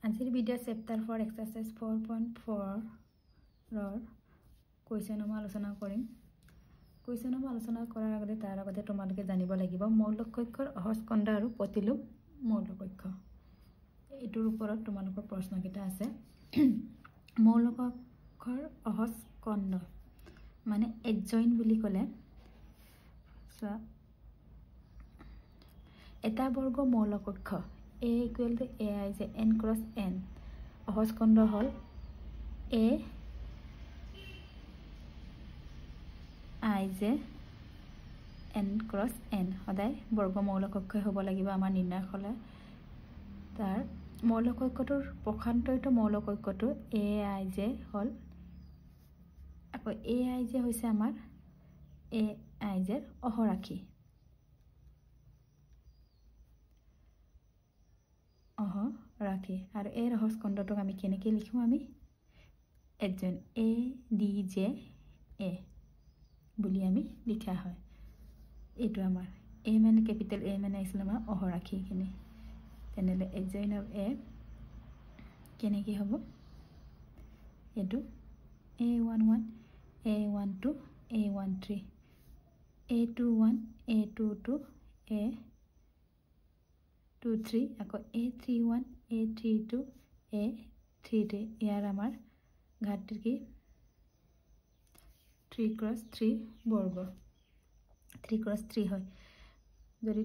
আজিৰ video' chapter 4 exercise 4.4 ৰ কুৱেশ্যনসমূহ আলোচনা কৰিম। কুৱেশ্যনসমূহ আলোচনা কৰাৰ আগতে তাৰ আগতে তোমালোকে জানিব লাগিব মৌলিক কক্ষৰ অহজ খণ্ড আৰু প্ৰতিলোম মৌলিক কক্ষ। এইটোৰ ওপৰত তোমালোকৰ প্ৰশ্নকেইটা আছে। মৌলিক কক্ষৰ অহজ খণ্ড মানে এডজইন্ট বুলি ক'লে এটা বৰ্গ মৌলিক কক্ষ A equal to AI যে n cross n অহজ খণ্ড হল A I যে n cross n সদায় বৰ্গ মৌলিক কক্ষ হ'ব লাগিব আমাৰ নিৰ্ণয় হলে তাৰ মৌলিক কক্ষটোৰ পক্ষান্তৰিত মৌলিক কক্ষটো AI যে হল আকৌ AI যে হৈছে আমাৰ AI যে অহৰাশি ৰাখি আৰু এই অহজ খণ্ডটোক আমি কেনেকৈ লিখো আমি এডজইন্ট A D J A বুলি আমি লিখা হয়। এইটো আমাৰ A মানে ক্যাপিটাল A মানে আছিল আমাৰ অহৰাশিখিনি তেনেহলে এডজইন্ট অফ A কেনেকৈ হ'ব এইটো A11 A12 A13 A21 A22 A23 আকৌ A31 A32 A33 ইয়াৰ আমাৰ ঘাটটো কি 3 cross 3 বৰ্গ 3 cross 3 হয় যদি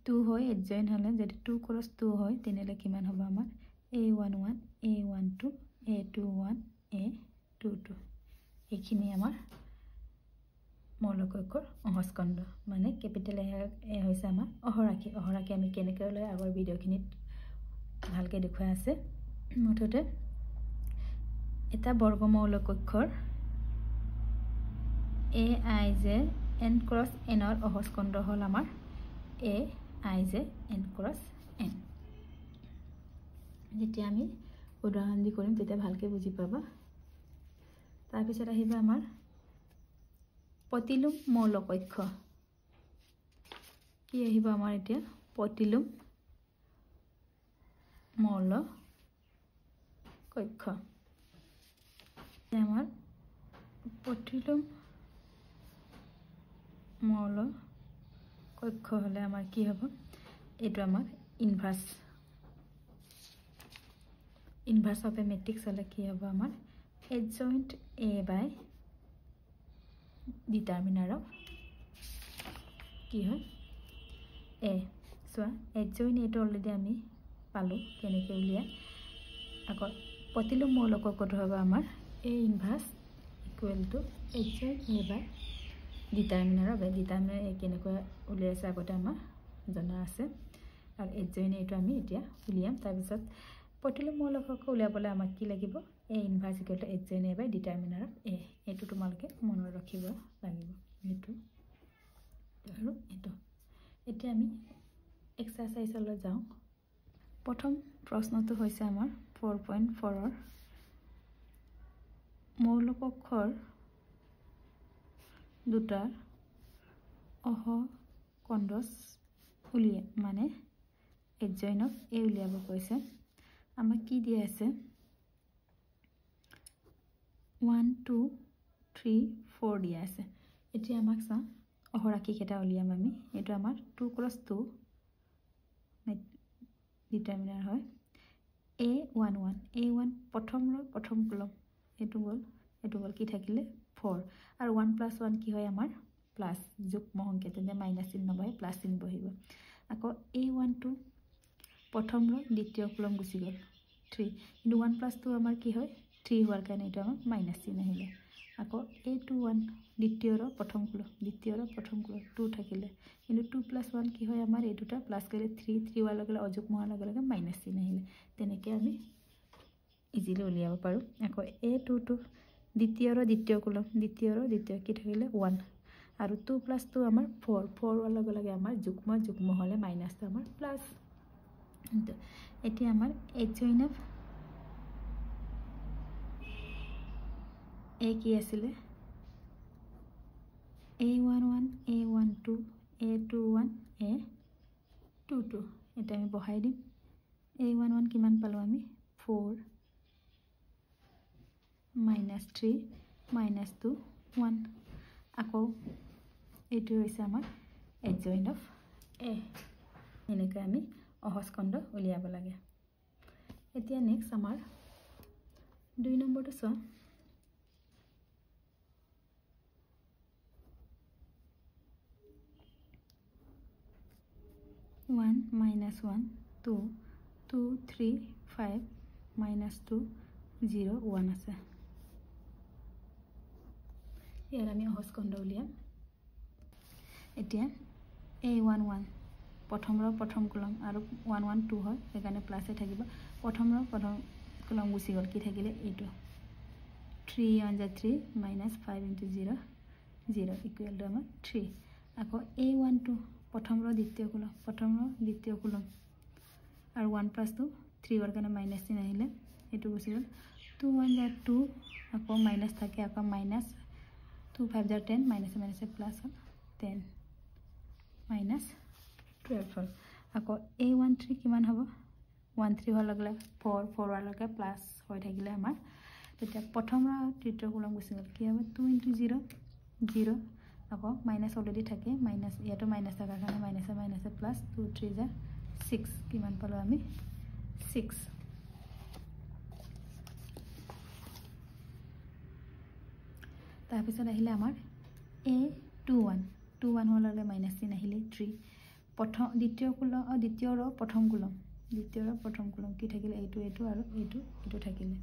2 হয় এডজইন্ট হলে যদি 2 cross 2 হয় তেনেহলে কিমান হ'ব আমাৰ A11 A12 A21 A22 এইখিনি আমাৰ মৌলিক কক্ষৰ অহজ খণ্ড মানে ক্যাপিটাল A হৈছে আমাৰ অহৰাশি আমি কেনেকৈ লয় আগৰ ভিডিঅ'খিনিত ভালকৈ দেখুৱাই আছে মুঠতে এটা বৰ্গ মৌলিক কক্ষৰ AI যে n cross n ৰ অহজ খণ্ড হল আমাৰ AI যে n cross n যেতিয়া আমি উদাহৰণ দি কৰিম তেতিয়া ভালকৈ বুজি পাবা তাৰ পিছত আহিব আমাৰ প্ৰতিলোম মৌলিক কক্ষ কি আহিব আমাৰ এতিয়া প্ৰতিলোম মৌলিক কক্ষ আমাৰ প্ৰতিলোম মৌলিক কক্ষ হলে আমাৰ কি হ'ব এইটো আমাৰ ইনভাৰ্স অফ এ মেট্ৰিক্স হলে কি হ'ব আমাৰ এডজইন্ট A by ডিটাৰমিনাৰ অফ কি হয় A চোৱা এডজইন্ট এটো অলৰেডি আমি পালো কেনেকৈ উলিয়াই আকৌ প্ৰতিলোম মৌলিক কক্ষটো হ'ব আমাৰ A inverse equal to adjoint A by determinant of determinant কেনেকৈ উলিয়াইছে আগতে আমাৰ জনা আছে আৰু এডজইন্ট এটো আমি এতিয়া উলিয়াম তাৰপিছত প্ৰতিলোম মৌলিক কক্ষ উলিয়াবলৈ আমাক কি লাগিব A inverse equal to adjoint A by determinant of A এইটো তোমালোকে মনত ৰাখিব লাগিব এইটো আৰু এইটো এতিয়া আমি এক্সাৰসাইজলৈ যাওঁ প্ৰথম প্ৰশ্নটো হৈছে আমাৰ 4.4 ৰ মৌলিক কক্ষৰ দুটা অহখণ্ড উলিয়াই মানে এডজইন্ট অফ A উলিয়াব কৈছে আমাক কি দিয়া আছে 1 2 3 4 দিয়া আছে এতিয়া আমাক চা অহৰাশি কেটা উলিয়াম আমি এটো আমাৰ 2 cross 2 ডিটাৰমিনাৰ হয় A11 A1 প্ৰথম ৰ প্ৰথম কলম এটো গল কি থাকিলে 4 আৰু 1 plus 1 কি হয় আমাৰ প্লাস যুগ্ম সংখ্যা তেনে মাইনাস চিহ্ন বহে প্লাস চিহ্ন বহিব আকৌ A12 প্ৰথম ৰ দ্বিতীয় কলম গুচি গল 3 কিন্তু 1 plus 2 আমাৰ কি হয় 3 হোৱাৰ কাৰণে এটা আমাৰ মাইনাস চিহ্ন আহিলে আকৌ A21 দ্বিতীয় ৰ প্ৰথম কলম 2 থাকিলে কিন্তু 2 plus 1 কি হয় আমাৰ এই দুটা প্লাস কৰিলে 3 হোৱাৰ লগে লগে অযুগ্ম হোৱাৰ লগে লগে মাইনাস চিহ্ন আহিলে তেনেকৈ আমি ইজিলি উলিয়াব পাৰো আকৌ A22 দ্বিতীয় ৰ দ্বিতীয় কলম দ্বিতীয় কি থাকিলে 1 আৰু 2 plus 2 আমাৰ 4 হোৱাৰ লগে লগে আমাৰ যুগ্ম হলে মাইনাসটো আমাৰ প্লাস এতিয়া আমাৰ এডজইন্ট অফ A কি আছিলে A11 A12 A21 A22 এটা আমি বহাই দিম a11 কিমান পালো আমি 4 -3 -2 1 আকৌ এটো হৈছে আমাৰ adjoint of a এনেকৈ আমি অহজ খণ্ড উলিয়াব লাগে এতিয়া নেক্সট আমাৰ 2 নম্বৰটো চোৱা 1 -1 2 2 3 5 -2 0 1 আছে ইয়াৰ আমি অহজ খণ্ড উলিয়াম এতিয়া a11 প্ৰথম ৰ প্ৰথম কলম আৰু 1 1 2 হয় এখানে প্লাসে থাকিব প্ৰথম ৰ প্ৰথম কলম গুছি গল কি থাকিলে এইটো 3 on the 3 -5 into 0 0 equal to আমাৰ 3 আকৌ a12 প্ৰথম ৰ দ্বিতীয় কলম আৰু 1 + 2 3 ৰ কাৰণে মাইনাস চিন আহিলে এটো গুছি গল 2 on the 2 আকৌ মাইনাস থাকে আকৌ minus 2 5 the 10 minus plus 10 minus 12 হল আকৌ a13 কিমান হ'ব 13 হল লাগলে 4 4 লকে প্লাস হৈ থাকিলে আমাৰ তেতিয়া প্ৰথম ৰ তৃতীয় কলম গুছি গল কি হ'ব 2 into 0 0 আকৌ মাইনাস অলৰেডি থাকে মাইনাস ইয়াটো মাইনাস থাকাৰ কাৰণে মাইনাস প্লাস 2 3 যা 6 কিমান পালো আমি 6 তাৰ পিছত আহিলে আমাৰ a21 21 হললে মাইনাস চিন আহিলে 3 প্ৰথম দ্বিতীয় কলম দ্বিতীয় ৰ প্ৰথম কলম কি থাকিলে এইটো আৰু এইটো থাকিলে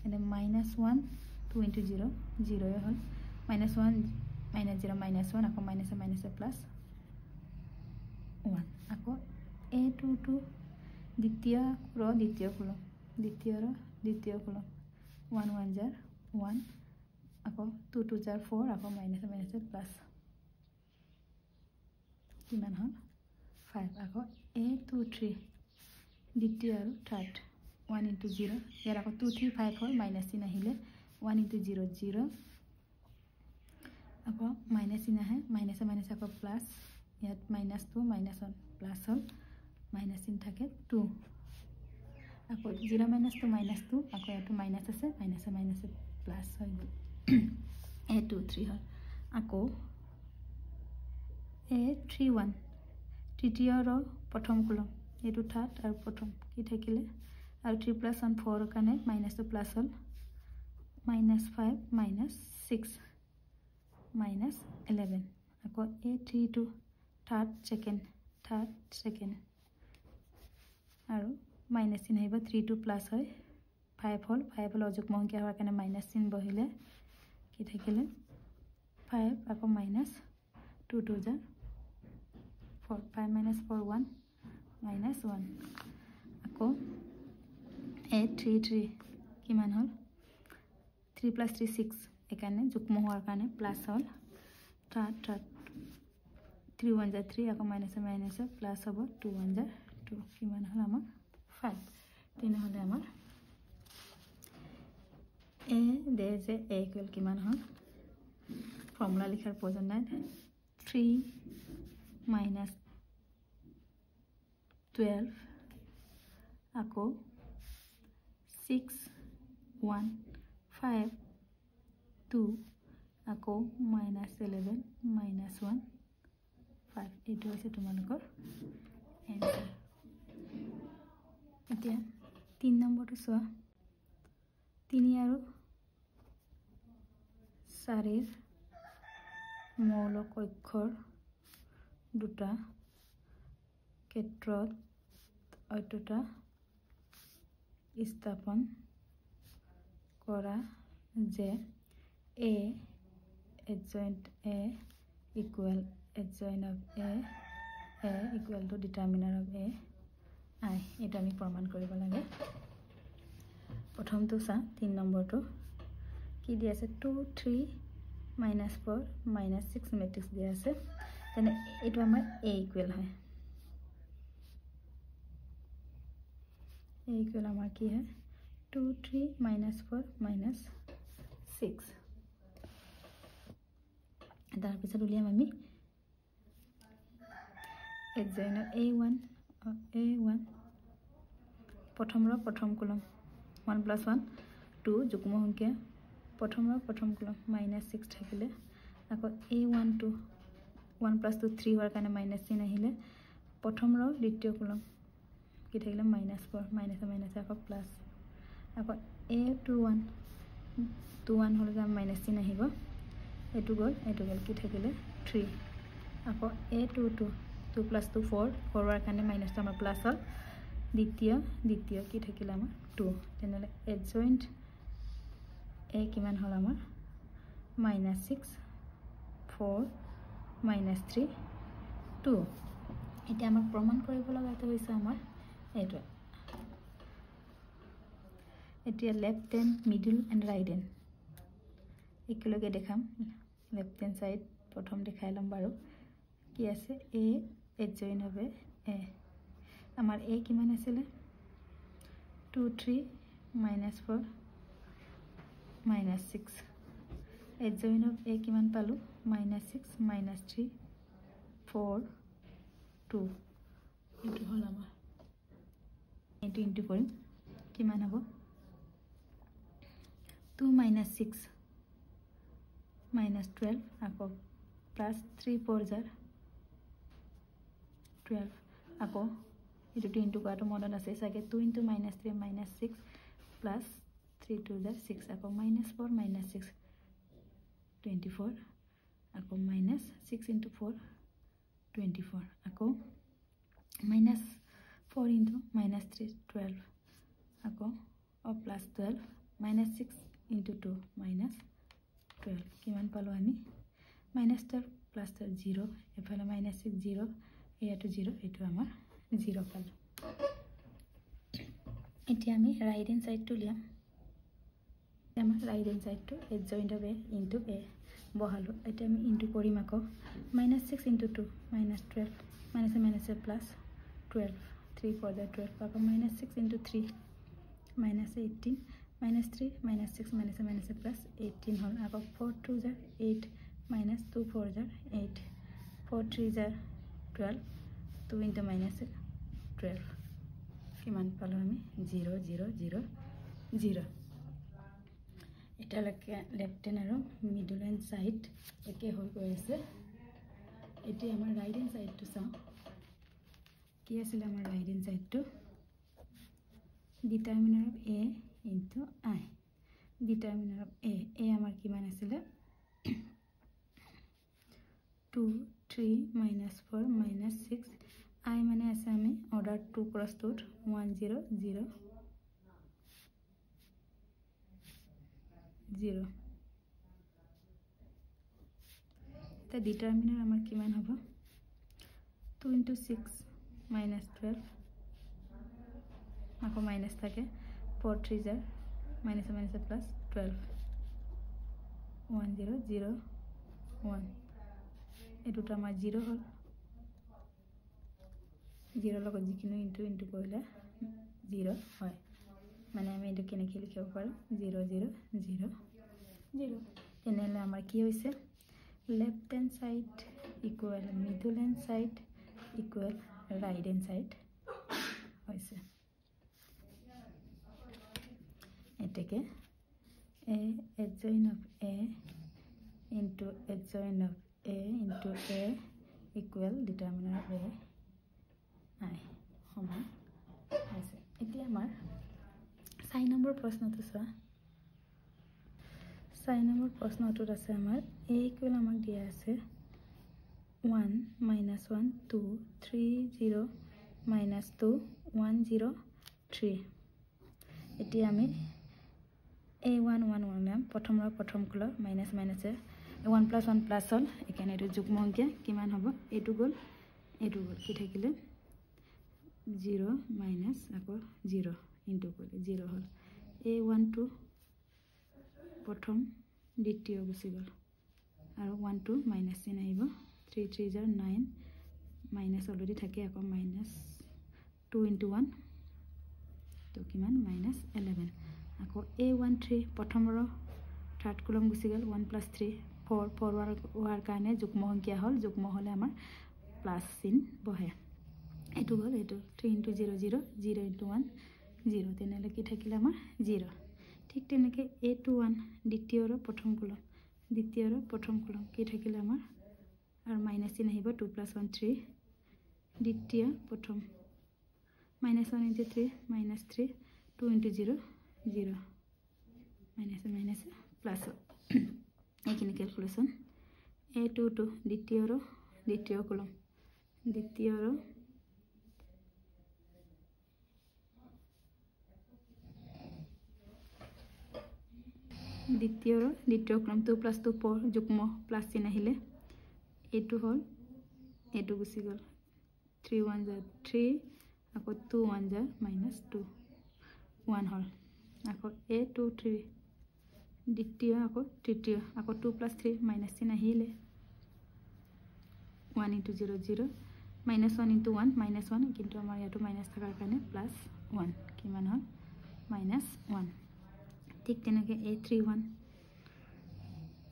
এনে -1 2 into 0 0 হল -1 -0 -1 আকৌ মাইনাস প্লাস 1 আকৌ a22 দ্বিতীয় কলম 1 1 jar 1 আকৌ 2 2 jar 4 আকৌ মাইনাস প্লাস কিমান হল 5 আকৌ a23 দ্বিতীয় আৰু থাৰ্ড 1 into 0 ইয়াৰ আকৌ 2 3 5 হল মাইনাস চিন আহিলে 1 into 0 0 আকৌ মাইনাস চিন আহে মাইনাস আকৌ প্লাস ইয়াত -2 -1 প্লাস হল মাইনাস চিন থাকে 2 আকৌ 0 - 2 আকৌ এটো মাইনাস আছে মাইনাস প্লাস হৈ গল a23 হল আকৌ a31 তৃতীয় ৰ প্ৰথম কলম এটো থাৰ্ড আৰু প্ৰথম কি থাকিলে আৰু 3 + 1 4 ৰ কাৰণে মাইনাস তো প্লাস হল -5 -6 -11 আকৌ a32 থাৰ্ড সেকেন্ড আৰু মাইনাস চিন আহিব 3 2 প্লাস হয় 5 হল অযুগ্ম সংখ্যা হোৱাৰ কাৰণে মাইনাস চিন বহিলে কি থাকিলে 5 আকৌ -2 2 যা 4 5 - 4 1 -1 আকৌ a33 কিমান হল 3 + 3 6 এখানে যুগ্ম হোৱাৰ কাৰণে প্লাস হল 3 1 jar 3 আকৌ মাইনাস প্লাস হ'ব 2 1 jar 2 কিমান হল আমাৰ 5 তেনে হলে আমাৰ a দে যে a ইকুৱেল কিমান হল ফৰ্মুলা লিখাৰ প্ৰয়োজন নাই 3 - 12 আকৌ 6 1 5 2 আকৌ -11 -1 5 এটো হৈছে তোমালোকৰ এনসাৰ এতিয়া 3 নম্বৰটো চোৱা 3 আৰু 4 ৰ মৌলিক অক্ষৰ দুটা ক্ষেত্ৰত অত্যতা স্থাপন কৰা যে a adjoint a equal adjoint of a equal to determinant of a I এটা আমি প্ৰমাণ কৰিব লাগে প্ৰথমটো চা 3 নম্বৰটো কি দি আছে 2 3 -4 -6 ম্যাট্ৰিক্স দিয়া আছে তেনে এটো আমাৰ a ইকুৱেল হয় a ইকুৱেল আমাৰ কি হয় 2 3 -4 -6 তাৰ পিছত উলিয়াম আমি adjoint of a1 প্ৰথম ৰ প্ৰথম কলম 1 + 1 2 যুগ্ম সংখ্যা প্ৰথম ৰ প্ৰথম কলম -6 থাকিলে আকৌ a1 2 1 + 2 3 হোৱাৰ কাৰণে মাইনাছ চিন আহিলে প্ৰথম ৰ দ্বিতীয় কলম কি থাকিলে -4 মাইনাছ আকৌ প্লাছ আকৌ a21 21 হলে যাম মাইনাছ চিন আহিব এটো গল কি থাকিলে 3 আকৌ a22 2 + 2 4 হোৱাৰ কাৰণে মাইনাছটো আমাৰ প্লাছ হল দ্বিতীয় কি থাকিলে আমাৰ 2 তেনেহলে এডজইন্ট a কিমান হল আমাৰ -6 4 -3 2 এটা আমাক প্ৰমাণ কৰিব লগাটো হৈছে আমাৰ এটো এতিয়া left hand middle and right hand একেলগে দেখাম লেফট হ্যান্ড সাইড প্ৰথম দেখাই লম বাৰু কি আছে a এডজইন্ট হবে a আমাৰ a কিমান আছিল 2 3 -4 -6 এডজইন্ট অফ a কিমান পালো -6 -3 4 2 এটো হল আমাৰ এটো ইনটু কৰিম কিমান হ'ব 2 - 6 -12 আকৌ প্লাস 3 4 jar 12 আকৌ এটো ইনটু কৰাটো মনত আছে সাগে 2 * -3 -6 plus 3 2 jar 6 আকৌ -4 -6 24 আকৌ -6 * 4 24 আকৌ -4 * -3 12 আকৌ plus 12 -6 * 2 -12 কিমান পালো আমি -12 plus 0 এফালে -6 0 এটো 0 এটো আমাৰ 0 পালো এতিয়া আমি ৰাইট হ্যান্ড সাইড টু লিয়াম আমাৰ right hand side to adjoint of a into a বহালো এটা আমি ইনটু কৰিম আকৌ -6 * 2 -12 -12 plus 12 3 4 12 আকৌ -6 * 3 -18 -3 -6 -6 plus 18 হল আকৌ 4 2 jar 8 -2 4 jar 8 4 3 jar 12 2 * -12 কিমান পালো আমি 0 0 0 0 এটা লকে লেফট হ্যান্ড আৰু মিডল হ্যান্ড সাইড একে হৈ গৈ আছে এটি আমাৰ ৰাইট হ্যান্ড সাইড টু চাও কি আছিল আমাৰ right hand side to determiner of a into I determiner of a আমাৰ কিমান আছিল 2 3 -4 -6 I মানে আছে আমি অর্ডার 2 × 2 1 0 0 0 তা ডিটারমিনার আমার কিমান হ'ব 2 * 6 -12 আকৌ মাইনাস থাকে 4 3 jar -+ plus 12 1 0 0 1 এটোটা আমাৰ 0 হল 0 লগত যিকিনো ইনটু কৰিলে 0 হয় মানে আমি এটো কেনেকৈ লিখিব পাৰো 0 0 0 0 তেনেহলে আমাৰ কি হৈছে left hand side equal middle hand side equal right hand side হৈছে এটাকে a adjoint of a into adjoint of a into a equal determinant of a I সমান আছে এতিয়া আমাৰ 6 নম্বৰ প্ৰশ্নটো চোৱা 6 নম্বৰ প্ৰশ্নটোত আছে আমাৰ a equal আমাক দিয়া আছে 1 -1 2 3 0 -2 1 0 3 এতিয়া আমি a1 1 1 নাম প্ৰথম ৰ প্ৰথম কলৰ মাইনাস মাইনাসে 1 + 1 প্লাস হল এখানে এটো যুগ্ম সংখ্যা কিমান হ'ব এটো গল কি থাকিলে 0 মাইনাস আকৌ 0 ইনটু কৰি 0 হল a1 2 প্ৰথম দ্বিতীয় গুছি গল আৰু 1 2 মাইনাস চিন আহিব 3 3 jar 9 মাইনাস অলৰেডি থাকে আকৌ -2 * 1 তো কিমান -11 আকৌ a1 3 প্ৰথম ৰ থাৰ্ড কলম গুছি গল 1 + 3 4 4 হোৱাৰ কাৰণে যুগ্ম সংখ্যা হল যুগ্ম হলে আমাৰ প্লাস চিন বহে এটো গল এটো 3 * 0 0 0 * 1 0 তেনেহ'লে কি থাকিলে আমাৰ 0 ঠিক তেনেকৈ A21 দ্বিতীয়ৰ প্ৰথম কলম দ্বিতীয়ৰ প্ৰথম কলম কি থাকিলে আমাৰ আৰু মাইনাছ চিন আহিব 2 + 1 3 দ্বিতীয় প্ৰথম -1 × 3 -3 2 × 0 0 মাইনাছ প্লাছ এইখিনি ক্যালকুলেশন A22 দ্বিতীয়ৰ দ্বিতীয় কলম দ্বিতীয়ৰ দ্বিতীয় কলম 2 + 2 4 যুগ্ম প্লাস চিন আহিলে এইটো হল এইটো গুছি গল 3 1 যা 3 আকৌ 2 1 যা -2 1 হল আকৌ A23 দ্বিতীয় আকৌ তৃতীয় আকৌ 2 + 3 মাইনাস চিন আহিলে 1 × 0 0 -1 × 1 -1 কিন্তু আমাৰ ইয়াতো মাইনাস থাকাৰ কাৰণে +1 কিমান হল -1 ঠিক তেনেকৈ A31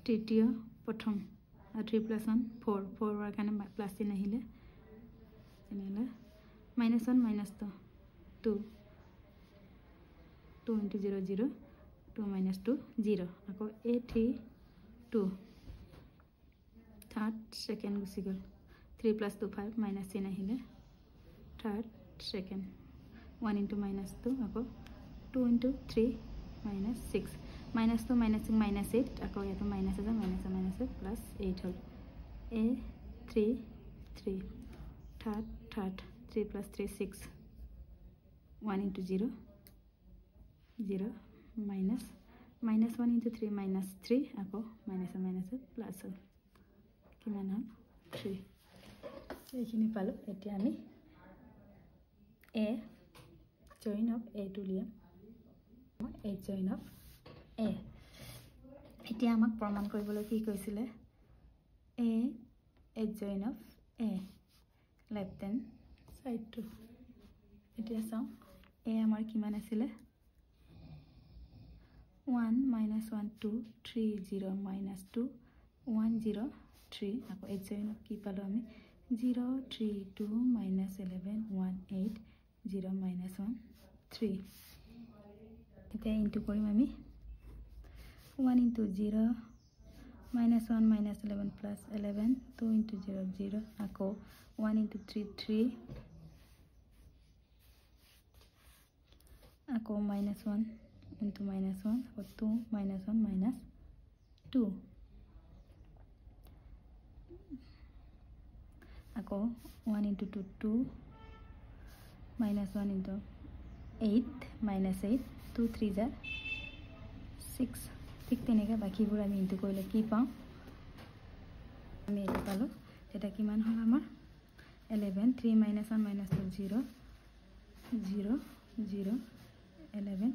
তৃতীয় প্ৰথম আৰু 3 + 1 4 4 হোৱাৰ কাৰণে প্লাছ চিন আহিলে তেনেহ'লে -1 -2 2 2 × 0 0 2 -2 0 আকৌ A32 থাৰ্ড সেকেন্ড গুছি গল 3 + 2 5 মাইনাস চিন আহিলে থাৰ্ড সেকেন্ড 1 × -2 আকৌ 2 × 3 -6 -2 -6 -8 আকৌ ইয়াতো মাইনাস আছে মাইনাস +8 হল A33 থাৰ্ড 3 + 3 6 1 × 0 0 -1 × 3 -3 আকৌ মাইনাস প্লাস হল কিমান হল 3 এইখিনি পালো এতিয়া আমি A join of A to Liam A join of A এতিয়া আমাক প্ৰমাণ কৰিবলৈ কি কৈছিলে A join of A left hand side to এতিয়া চাও A আমাৰ কিমান আছিলে 1 -1 2 3 0 -2 1 0 3 আকৌ A join of কি পালো আমি 0 3 2 -11 1 8 0 -1 3 এতিয়া ইনটু কৰিম আমি 1 × 0 -1 -11 + 11 2 × 0 0 আকৌ 1 × 3 3 আকৌ -1 × -1 আকৌ 2 -1 -2 আকৌ 1 × 2 2 -1 × 8 -8 2 3 যা 6 ঠিক তেনেকৈ বাকিবোৰ আমি ইনটু কৰিলে কি পাম আমি এটা পালো এটা কিমান হল আমাৰ 11 3 -1 -2 0 0 0 11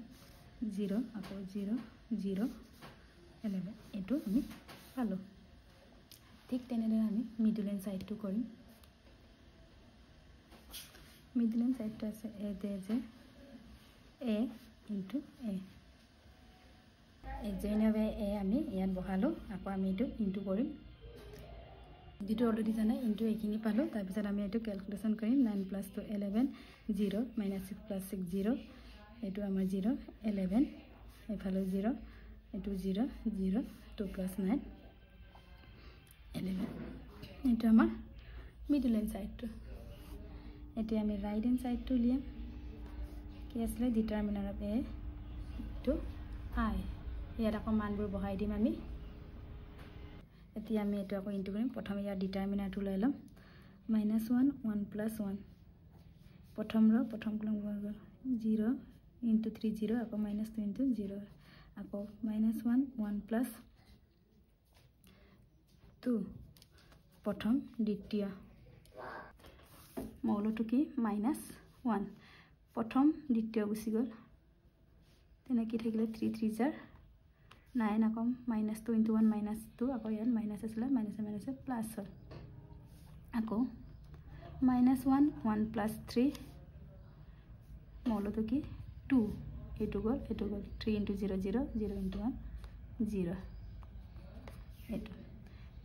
0 আকৌ 0 0 11 এটো আমি পালো ঠিক তেনেদৰে আমি মিডল এন্ড সাইডটো কৰিম মিডল এন্ড সাইডটো আছে A যে A into A join of A আমি ইয়াত বহালো আকৌ আমি এটো ইনটু কৰিম যেটো অলৰেডি জানা ইনটু এইখিনি পালো তাৰ পিছত আমি এটো ক্যালকুলেশন কৰিম 9 + 2 11 0 -6 + 6 0 এটো আমাৰ 0 11 এফালে 0 এটো 0 0 2 + 9 11 এটো আমাৰ মিডল এন্ড সাইডটো এতিয়া আমি রাইট হ্যান্ড সাইডটো লিয়াম কি আসলে determiner of A to I ইয়াত আকৌ মানবোৰ বহাই দিম আমি এতিয়া আমি এটো আকৌ ইনটু কৰিম প্ৰথমে ইয়াৰ ডিটাৰমিনাৰটো লৈ লম -1 1 + 1 প্ৰথম ৰ প্ৰথম কলম গল 0 × 3 0 আকৌ -2 × 0 আকৌ -1 1 + 2 প্ৰথম দ্বিতীয় মৌলটো কি -1 প্ৰথম দ্বিতীয় গুছি গল তেনে কি থাকিলে 3 3 যা 9 আকৌ -2 × 1 -2 আকৌ ইয়াত মাইনাস আছিল মাইনাস প্লাস হল আকৌ -1 1 + 3 মৌলটো কি 2 এটো গল 3 × 0 0 0 × 1 0 এটো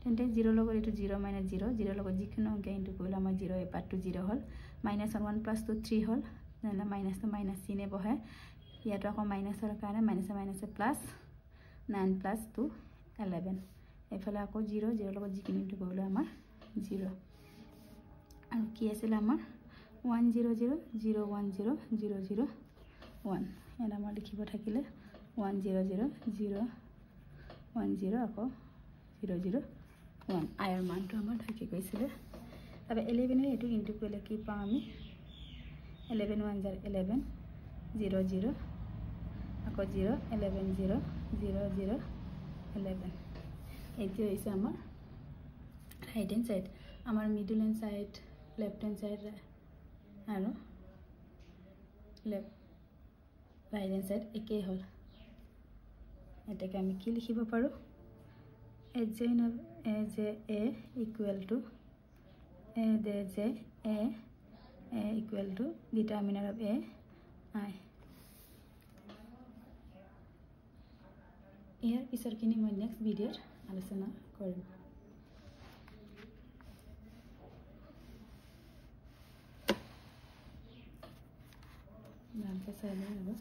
তেন্তে 0 লগত এটো 0 -0 0 লগত যিকোনো অংক ইনটু কৰিলে আমাৰ 0 এ পাৰ্টটো 0 হল -1 1 + 2 3 হল জানা মাইনাস তো মাইনাস চিনে বহে ইয়াতো আকৌ মাইনাসৰ কাৰণে মাইনাসে প্লাস 9 plus 2 11 এফালে আকৌ 0 0 লগত যিখিনি ইনটু কৰিলে আমাৰ 0 আৰু কি আছিল আমাৰ 1 0 0 0 1 0 0 0 1 এনে আমাৰ লিখিব থাকিলে 1 0 0 0 1 0 আকৌ 0 0 1 আইৰ মানটো আমাৰ থাকি গৈছিলে তবে 11 এটো ইনটু কৰিলে কি পাম আমি 11 1 jar 11 0 0 আকৌ 0 11 0 0 0 11 এইটো হৈছে আমাৰ ৰাইট হ্যান্ড সাইড আমাৰ middle hand side left hand side আৰু লেফট ৰাইট হ্যান্ড সাইড একেই হল এটাকে আমি কি লিখিব পাৰো as A equal to A equal to determiner of A I ইয়াৰ পিছৰখিনি মই নেক্সট ভিডিঅ'ত আলোচনা কৰিম নামটো চাই লওঁ